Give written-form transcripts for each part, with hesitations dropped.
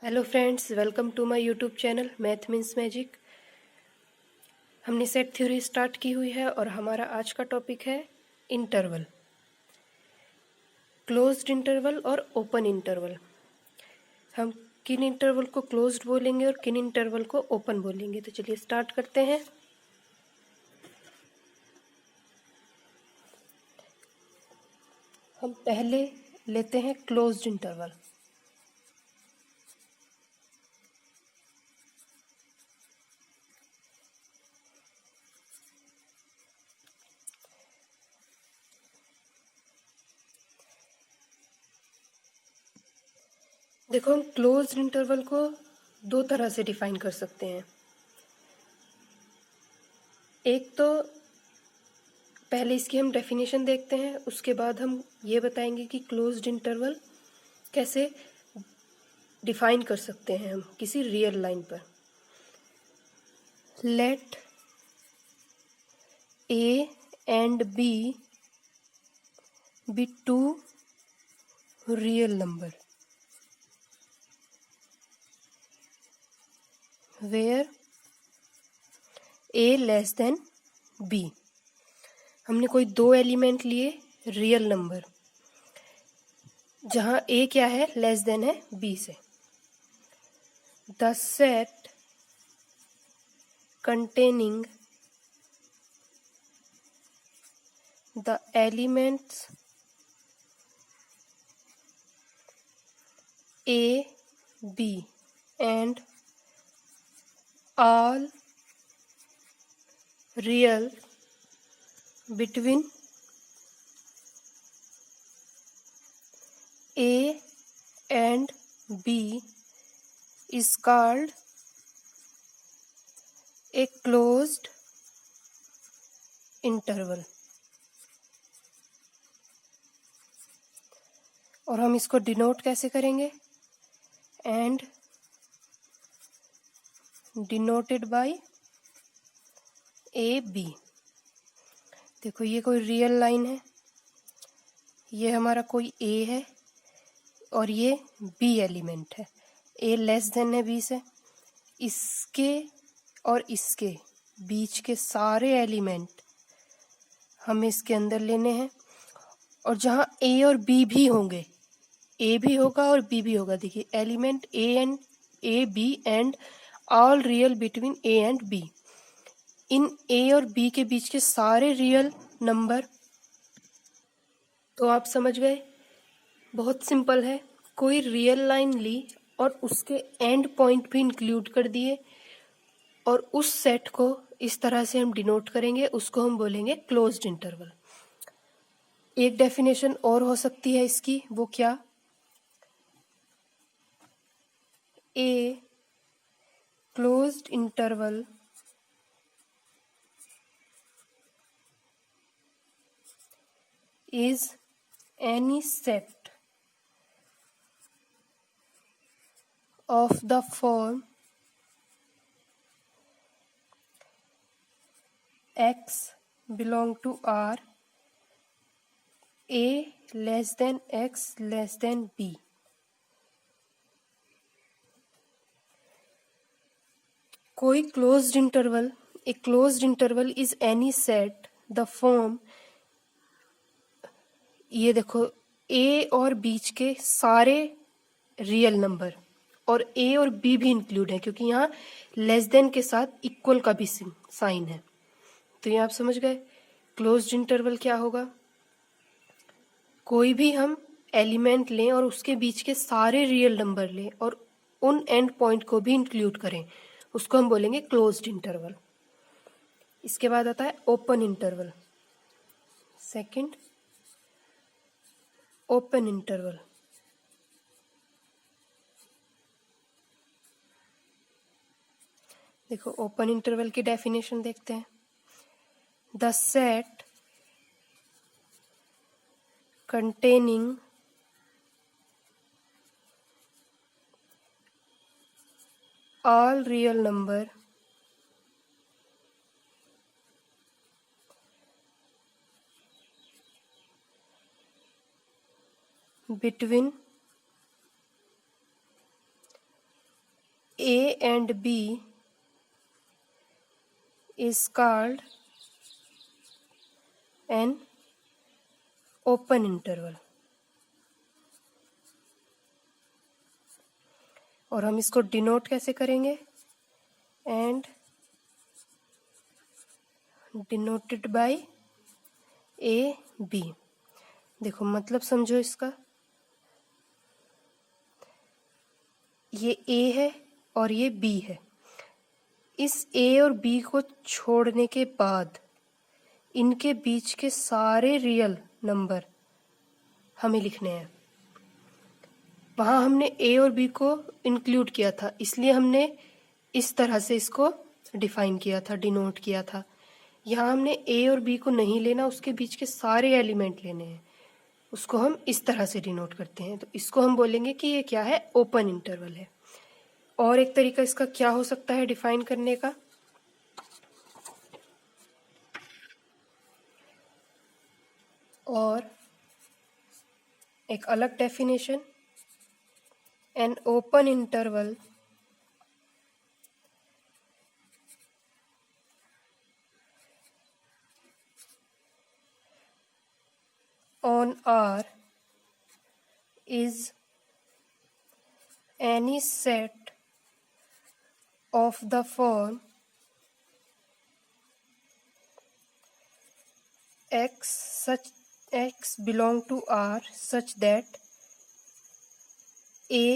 Hello friends, welcome to my YouTube channel math means magic. हमने set theory start की हुई है और हमारा आज का टॉपिक है इंटरवल, क्लोज्ड इंटरवल और ओपन इंटरवल। हम किन इंटरवल को क्लोज्ड बोलेंगे और किन इंटरवल को ओपन बोलेंगे, तो चलिए स्टार्ट करते हैं। हम पहले लेते हैं क्लोज्ड इंटरवल। देखो, हम क्लोज्ड इंटरवल को दो तरह से डिफाइन कर सकते हैं। एक तो पहले इसकी हम डेफिनेशन देखते हैं, उसके बाद हम ये बताएंगे कि क्लोज्ड इंटरवल कैसे डिफाइन कर सकते हैं हम किसी रियल लाइन पर। Let a and b be two real number where a less than b. हमने कोई दो एलिमेंट लिए रियल नंबर, जहां ए क्या है, लेस देन है बी से। The set containing the elements A, B and all real between A and B is called a closed interval। और हम इसको डिनोट कैसे करेंगे? And denoted by a b. देखो, ये कोई रियल लाइन है, ये हमारा कोई ए है और ये बी एलिमेंट है। ए लेस देन है बी से। इसके और इसके बीच के सारे एलिमेंट हमें इसके अंदर लेने हैं, और जहाँ ए और बी भी होंगे, ए भी होगा और बी भी होगा। देखिए, element A B and all real between A and B. इन ए और बी के बीच के सारे रियल नंबर। तो आप समझ गए, बहुत सिंपल है। कोई रियल लाइन ली और उसके एंड पॉइंट भी इंक्लूड कर दिए, और उस सेट को इस तरह से हम डिनोट करेंगे, उसको हम बोलेंगे क्लोज्ड इंटरवल। एक डेफिनेशन और हो सकती है इसकी, वो क्या? A closed interval is any set of the form x belong to R, a less than x less than b। कोई closed interval, a closed interval is any set the form, ये देखो, ए और बीच के सारे रियल नंबर, और ए और B भी include है, क्योंकि यहाँ लेस देन के साथ इक्वल का भी साइन है। तो ये आप समझ गए क्लोज्ड इंटरवल क्या होगा। कोई भी हम एलिमेंट लें और उसके बीच के सारे रियल नंबर लें और उन एंड पॉइंट को भी इंक्लूड करें, उसको हम बोलेंगे क्लोज्ड इंटरवल। इसके बाद आता है open interval. Second, open interval. देखो, ओपन इंटरवल की डेफिनेशन देखते हैं। The set containing all real number between A and B is called an open interval। और हम इसको डिनोट कैसे करेंगे? And denoted by a b. देखो मतलब समझो इसका, ये ए है और ये बी है। इस ए और बी को छोड़ने के बाद इनके बीच के सारे रियल नंबर हमें लिखने हैं। वहाँ हमने ए और बी को इंक्लूड किया था, इसलिए हमने इस तरह से इसको डिफाइन किया था, डिनोट किया था। यहाँ हमने ए और बी को नहीं लेना, उसके बीच के सारे एलिमेंट लेने हैं, उसको हम इस तरह से डिनोट करते हैं। तो इसको हम बोलेंगे कि ये क्या है? ओपन इंटरवल है। और एक तरीका इसका क्या हो सकता है डिफाइन करने का? और एक अलग definition, an open interval on R is any set of the form x belong to R such that a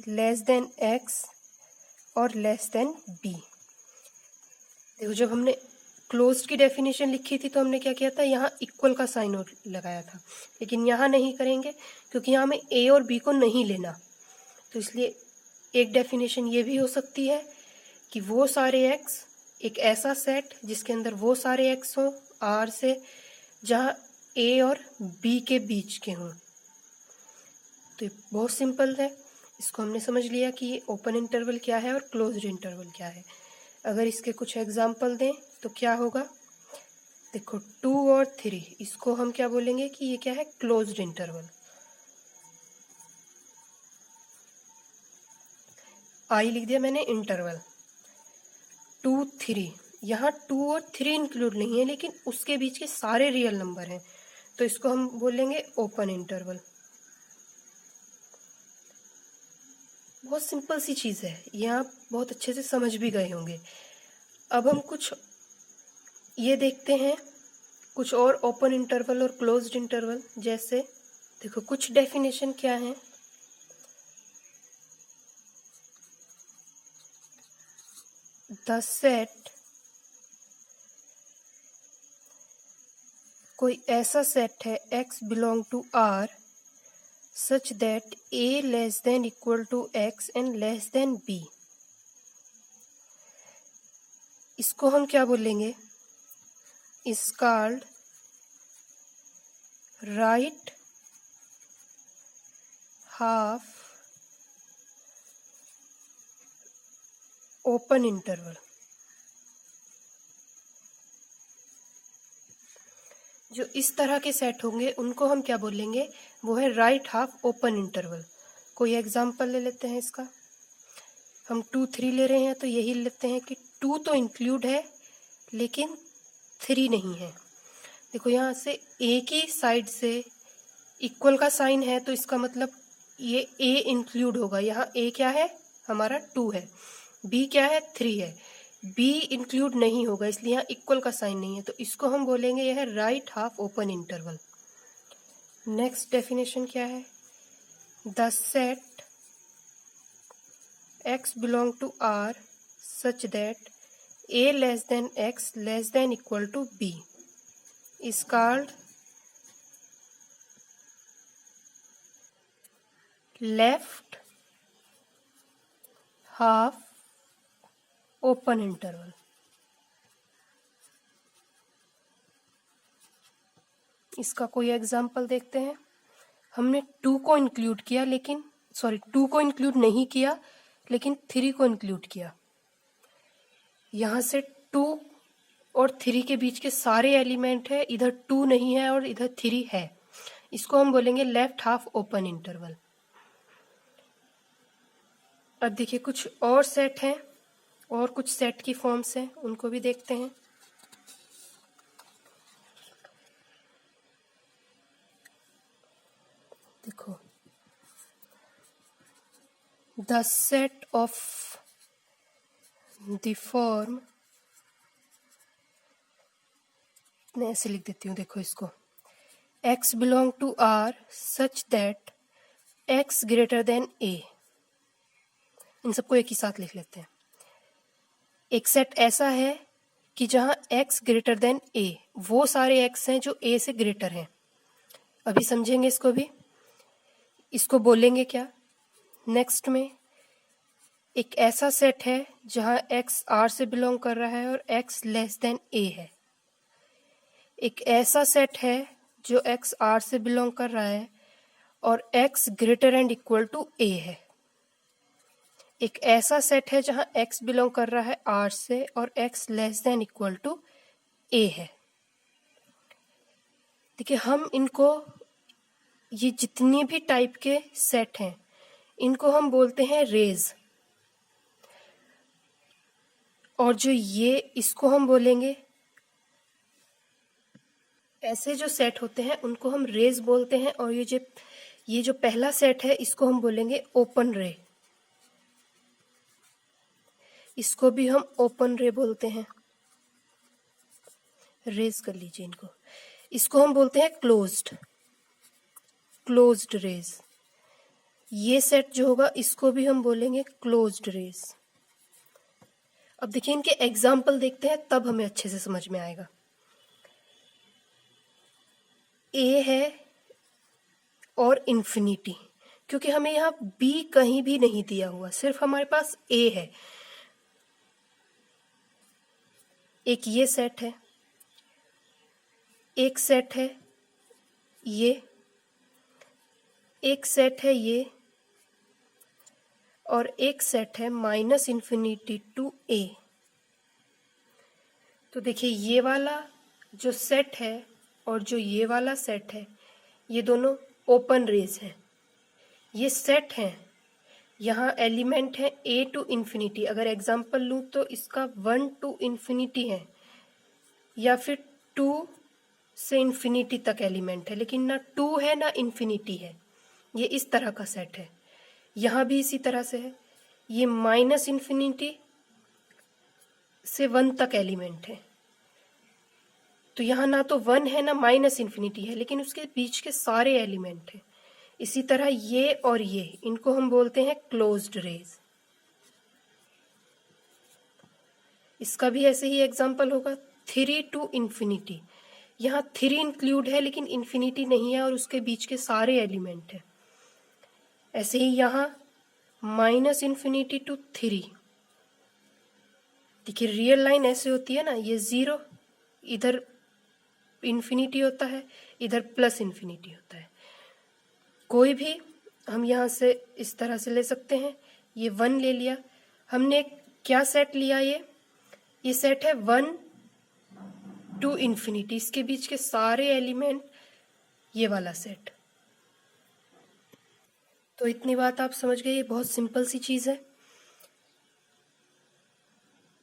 less than x और लेस देन b। देखो जब हमने क्लोज्ड की डेफिनेशन लिखी थी तो हमने क्या किया था? यहाँ इक्वल का साइन लगाया था, लेकिन यहाँ नहीं करेंगे क्योंकि यहाँ हमें ए और बी को नहीं लेना। तो इसलिए एक डेफिनेशन ये भी हो सकती है कि वो सारे एक्स, एक ऐसा सेट जिसके अंदर वो सारे एक्स हों आर से जहाँ ए और बी के बीच के हों। तो ये बहुत सिंपल है, इसको हमने समझ लिया कि ये ओपन इंटरवल क्या है और क्लोज्ड इंटरवल क्या है। अगर इसके कुछ एग्जाम्पल दें तो क्या होगा? देखो 2 और 3, इसको हम क्या बोलेंगे कि ये क्या है? Closed interval. आई लिख दिया मैंने इंटरवल। 2 3, यहाँ 2 और 3 इंक्लूड नहीं है लेकिन उसके बीच के सारे रियल नंबर हैं, तो इसको हम बोलेंगे ओपन इंटरवल। बहुत सिंपल सी चीज़ है, ये आप बहुत अच्छे से समझ भी गए होंगे। अब हम कुछ ये देखते हैं, कुछ और ओपन इंटरवल और क्लोज्ड इंटरवल। जैसे देखो कुछ डेफिनेशन क्या है? द सेट, कोई ऐसा सेट है x belong to R such that a less than equal to x and less than b। इसको हम क्या बोलेंगे? Is called right half open interval. जो इस तरह के सेट होंगे उनको हम क्या बोलेंगे? वो है राइट हाफ ओपन इंटरवल। कोई एग्जांपल ले लेते हैं इसका। हम 2 3 ले रहे हैं तो यही लेते हैं कि 2 तो इंक्लूड है लेकिन 3 नहीं है। देखो यहाँ से ए की साइड से इक्वल का साइन है तो इसका मतलब ये ए इंक्लूड होगा। यहाँ ए क्या है? हमारा 2 है। बी क्या है? 3 है। बी इंक्लूड नहीं होगा इसलिए यहाँ इक्वल का साइन नहीं है, तो इसको हम बोलेंगे यह है right half open interval. Next definition क्या है? The set x belong to R such that a less than x less than equal to b is called left half open interval. इसका कोई एग्जांपल देखते हैं। हमने 2 को इंक्लूड किया लेकिन 2 को इंक्लूड नहीं किया लेकिन 3 को इंक्लूड किया। यहाँ से 2 और 3 के बीच के सारे एलिमेंट है, इधर 2 नहीं है और इधर 3 है। इसको हम बोलेंगे लेफ्ट हाफ ओपन इंटरवल। अब देखिए कुछ और सेट हैं और कुछ सेट की फॉर्म्स हैं, उनको भी देखते हैं। देखो, the set of the form, मैं ऐसे लिख देती हूँ, देखो इसको, x belong to R such that x greater than A। इन सबको एक ही साथ लिख लेते हैं। एक सेट ऐसा है कि जहां x ग्रेटर देन A, वो सारे x हैं जो A से ग्रेटर हैं। अभी समझेंगे इसको भी। इसको बोलेंगे क्या नेक्स्ट में? एक ऐसा सेट है जहां x R से बिलोंग कर रहा है और x लेस देन A है। एक ऐसा सेट है जो x R से बिलोंग कर रहा है और x greater and equal to A है। एक ऐसा सेट है जहां x बिलोंग कर रहा है R से और x less than equal to A है। देखिए, हम इनको, ये जितने भी टाइप के सेट हैं, इनको हम बोलते हैं रेज। और जो ये, इसको हम बोलेंगे, ऐसे जो सेट होते हैं उनको हम रेज बोलते हैं। और ये जो पहला सेट है, इसको हम बोलेंगे ओपन रे। इसको भी हम ओपन रे बोलते हैं। रेज कर लीजिए इनको। इसको हम बोलते हैं क्लोज्ड रेज। ये सेट जो होगा इसको भी हम बोलेंगे क्लोज्ड रेज। अब देखिए, इनके एग्जाम्पल देखते हैं, तब हमें अच्छे से समझ में आएगा। ए है और इन्फिनिटी, क्योंकि हमें यहाँ बी कहीं भी नहीं दिया हुआ, सिर्फ हमारे पास ए है। एक ये सेट है, एक सेट है ये, एक सेट है ये, और एक सेट है -∞ टू A। तो देखिए, ये वाला जो सेट है और जो ये वाला सेट है, ये दोनों ओपन रेज हैं। ये सेट हैं, यहाँ एलिमेंट है A टू इन्फिनिटी। अगर एग्जांपल लूँ तो इसका 1 टू इन्फिनिटी है, या फिर 2 से इन्फिनिटी तक एलिमेंट है, लेकिन ना 2 है ना इन्फिनिटी है। ये इस तरह का सेट है। यहाँ भी इसी तरह से है। ये -∞ से 1 तक एलिमेंट है। तो यहाँ ना तो 1 है ना -∞ है, लेकिन उसके बीच के सारे एलिमेंट हैं। इसी तरह ये और ये, इनको हम बोलते हैं क्लोज्ड रेज। इसका भी ऐसे ही एग्जांपल होगा 3 टू इन्फिनिटी। यहाँ 3 इंक्लूड है लेकिन इन्फिनिटी नहीं है, और उसके बीच के सारे एलिमेंट हैं। ऐसे ही यहाँ -∞ टू 3। देखिए, रियल लाइन ऐसे होती है ना, ये 0, इधर इन्फिनिटी होता है, इधर +∞ होता है। कोई भी हम यहाँ से इस तरह से ले सकते हैं। ये 1 ले लिया हमने, क्या सेट लिया? ये सेट है 1 टू इन्फिनिटी, इसके बीच के सारे एलिमेंट, ये वाला सेट। तो इतनी बात आप समझ गए, ये बहुत सिंपल सी चीज़ है।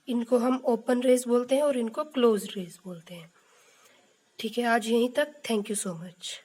इनको हम ओपन रेज बोलते हैं और इनको क्लोज्ड रेज बोलते हैं। ठीक है, आज यहीं तक। Thank you so much.